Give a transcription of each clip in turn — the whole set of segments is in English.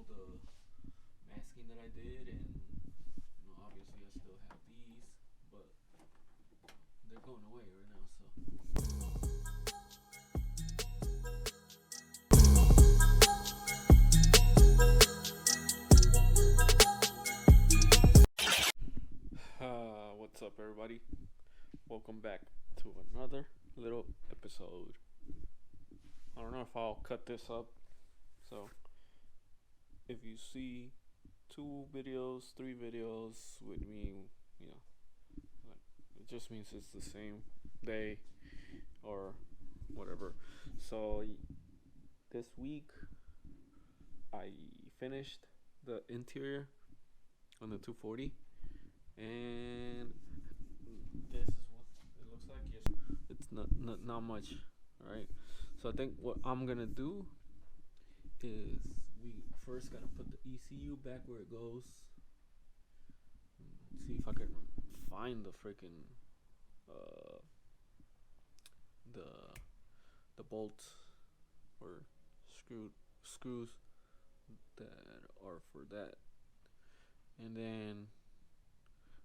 all the masking that I did, and obviously I still have these, but they're going away right now. What's up, everybody? Welcome back to another little episode. I don't know if I'll cut this up, so if you see 2 videos, 3 videos with me, it just means it's the same day or whatever. So this week I finished the interior on the 240, and this is what it looks like. It's not much. All right, so I think what I'm gonna do is we first gotta put the ECU back where it goes. See if I can find the freaking the bolts or screws that are for that, and then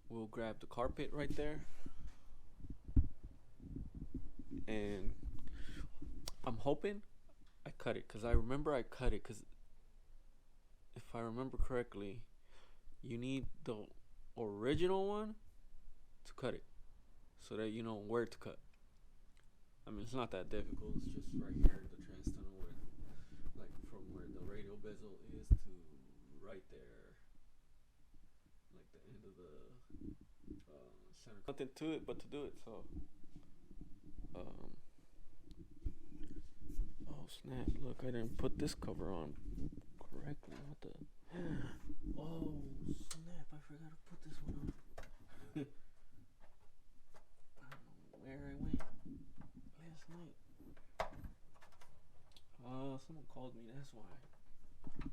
we'll grab the carpet right there, and I'm hoping I cut it, because I remember I cut it, because if I remember correctly, you need the original one to cut it so that you know where to cut. I mean, it's not that difficult. It's just right here, the trans tunnel, with like from where the radial bezel is to right there, like the end of the center. Nothing to it but to do it. So, oh snap! Look, I didn't put this cover on correctly. What the? Oh snap! I forgot to put this one on. I don't know where I went last night. Someone called me. That's why. I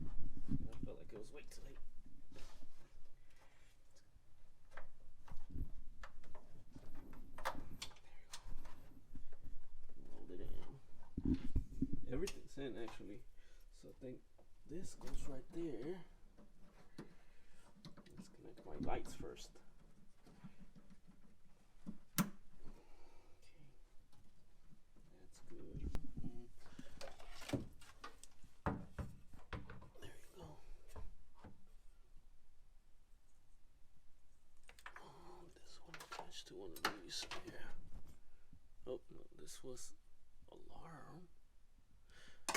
felt like it was way too late. Rolled it in. Everything's in, actually. So I think this goes right there. Let's connect my lights first. Okay. That's good. There you go. This one attached to one of these. Yeah. Oh, no, this was alarm. I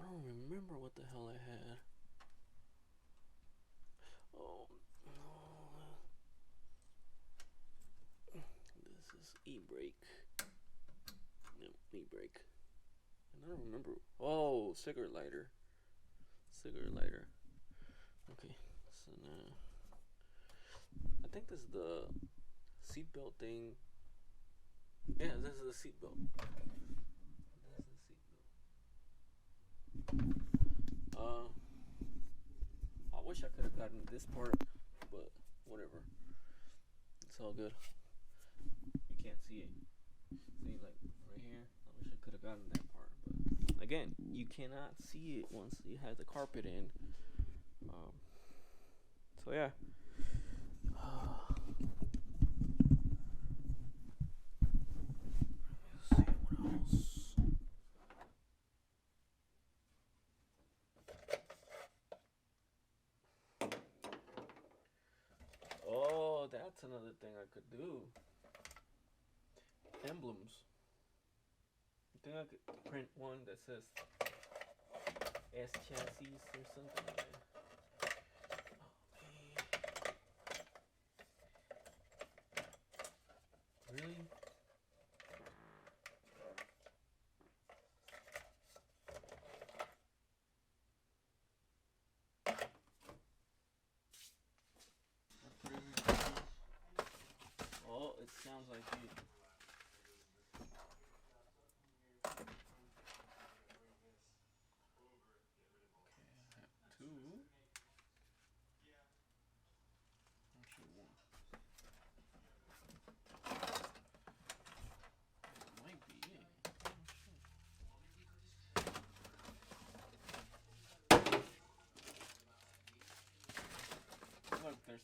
don't remember what the hell I had. Oh no. This is e-brake. No, e-brake. And I don't remember. Oh, cigarette lighter. Okay, so now I think this is the seatbelt thing. Yeah, this is the seatbelt. I wish I could have gotten this part, but whatever. It's all good. You can't see it. See, like right here. I wish I could have gotten that part, but again, you cannot see it once you have the carpet in. So yeah. Let's see what else. Oh, that's another thing I could do. Emblems. I think I could print one that says S chassis or something like that. Oh, man. Really? Oh, it sounds like it.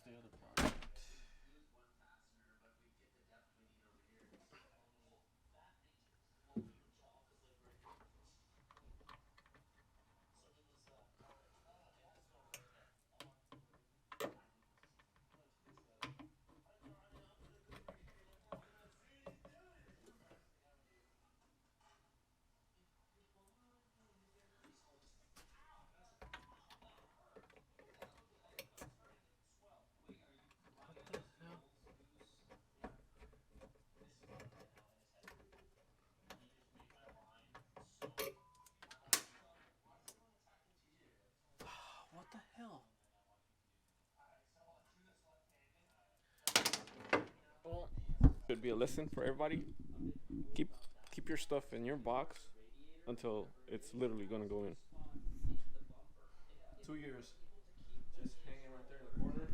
the other project? What the hell? Well, should be a lesson for everybody. Keep keep your stuff in your box until it's literally gonna go in. 2 years, just hanging right there in the corner,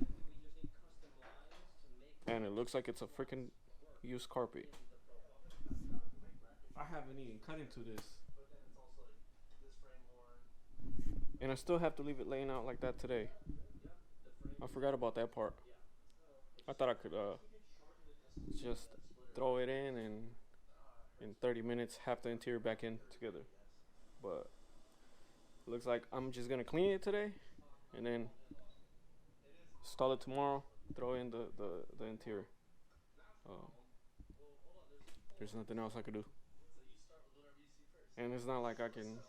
and it looks like it's a freaking used carpet. I haven't even cut into this, and I still have to leave it laying out like that today. I forgot about that part. I thought I could just throw it in and in 30 minutes have the interior back in together. But looks like I'm just gonna clean it today and then install it tomorrow. Throw in the interior. There's nothing else I could do, and it's not like I can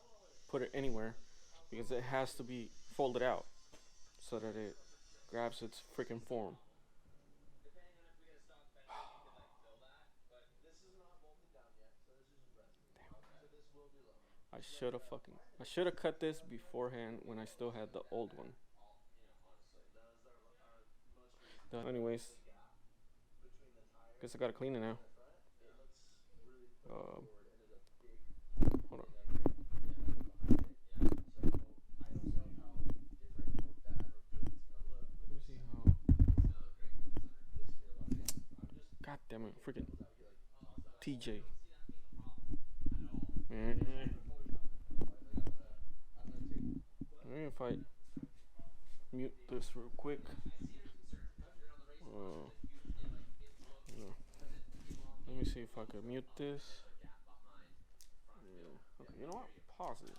put it anywhere because it has to be folded out so that it grabs its freaking form. I should have cut this beforehand when I still had the old one. Anyways, guess I gotta clean it now. Um, Hold on. Let me see how. God damn it, freaking TJ. If I mute this real quick. Let me see if I can mute this. Yeah. Okay, you know what? Pause it.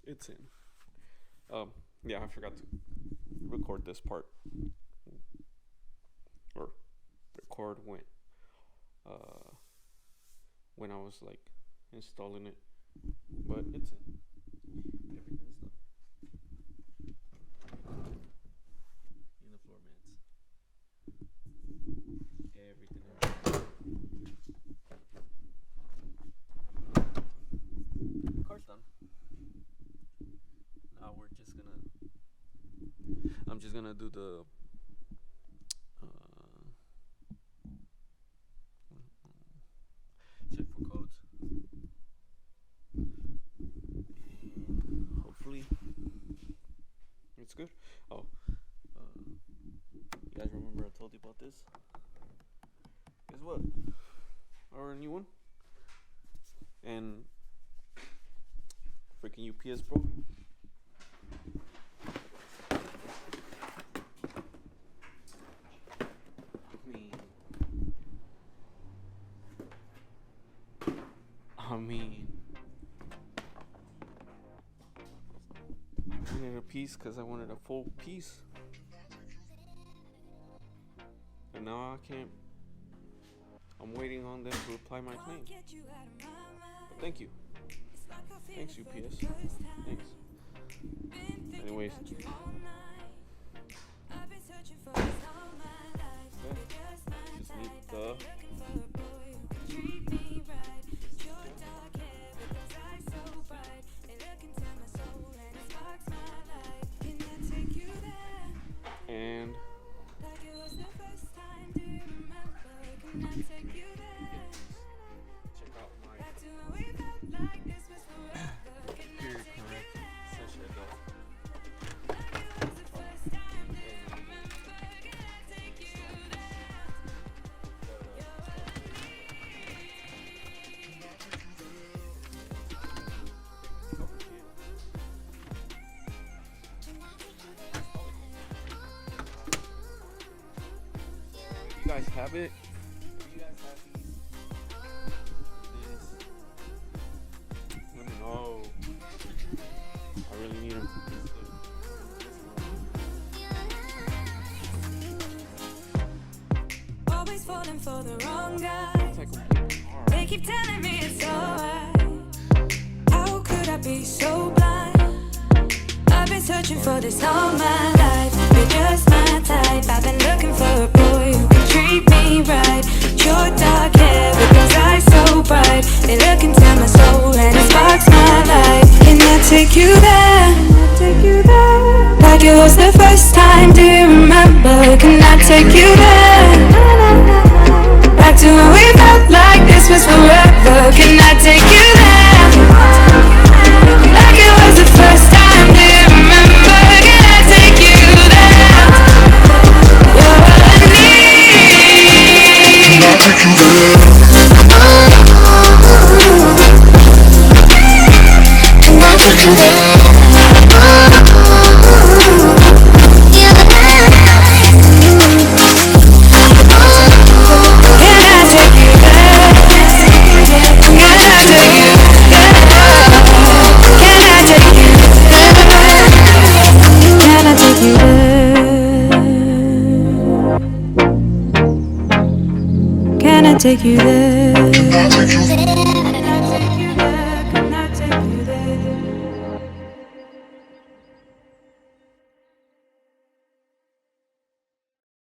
It's in. Yeah, I forgot to record this part, or record when I was like installing it, but it's in. Everything's done. In the floor mats. Everything. Car's done. Now I'm just gonna do the check for codes, and hopefully it's good. Oh, you guys remember I told you about this? Guess what? Or a new one, and freaking UPS broke. I mean, I wanted a piece because I wanted a full piece, and now I can't. I'm waiting on them to apply my claim. But thank you. Thanks, UPS. Thanks. Anyways. Just need the. And check out my period correct sachet though. have it? If you guys have these, let me know. I really need them. Always falling for the wrong guy. They keep telling me it's alright. How could I be so blind? I've been searching for this all my life. You're just my type. I've been looking for a boy who can treat me right. Your dark hair with those eyes so bright. They look into my soul and it sparks my life. Can I take you there? Like it was the first time, do you remember? Can I take you there? Back to when we felt like this was forever. Can I take you there? Like it was the first time, do you remember? Can I take you there? You're all I need. Can I take you there? Can I take you there? Can I take you there?